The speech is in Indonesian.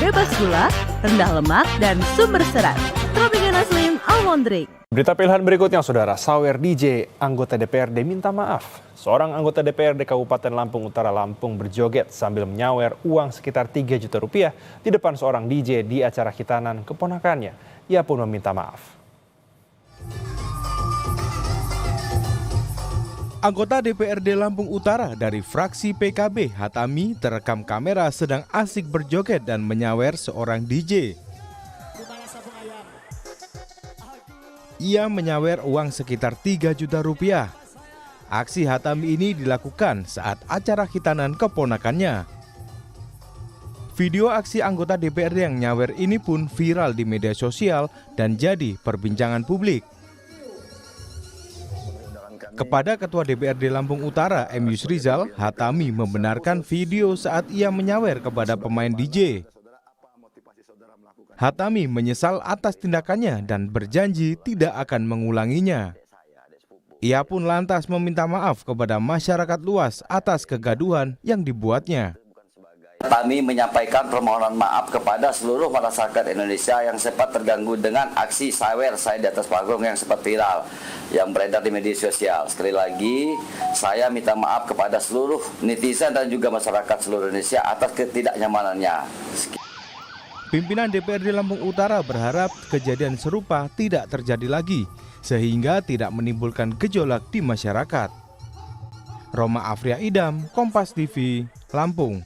bebas gula, rendah lemak, dan sumber serat. Tropicana Slim Almond Drink. Berita pilihan berikutnya, Saudara. Sawer DJ anggota DPRD minta maaf. Seorang anggota DPRD Kabupaten Lampung Utara Lampung berjoget sambil menyawer uang sekitar 3 juta rupiah di depan seorang DJ di acara khitanan keponakannya. Ia pun meminta maaf. Anggota DPRD Lampung Utara dari fraksi PKB, Hatami, terekam kamera sedang asik berjoget dan menyawer seorang DJ. Ia menyawer uang sekitar 3 juta rupiah. Aksi Hatami ini dilakukan saat acara khitanan keponakannya. Video aksi anggota DPRD yang nyawer ini pun viral di media sosial dan jadi perbincangan publik. Kepada Ketua DPRD Lampung Utara, M. Yusrizal, Hatami membenarkan video saat ia menyawer kepada pemain DJ. Hatami menyesal atas tindakannya dan berjanji tidak akan mengulanginya. Ia pun lantas meminta maaf kepada masyarakat luas atas kegaduhan yang dibuatnya. Kami menyampaikan permohonan maaf kepada seluruh masyarakat Indonesia yang sempat terganggu dengan aksi sawer saya di atas panggung yang sempat viral yang beredar di media sosial. Sekali lagi, saya minta maaf kepada seluruh netizen dan juga masyarakat seluruh Indonesia atas ketidaknyamanannya. Pimpinan DPRD Lampung Utara berharap kejadian serupa tidak terjadi lagi, sehingga tidak menimbulkan gejolak di masyarakat. Roma Afria Idam, Kompas TV, Lampung.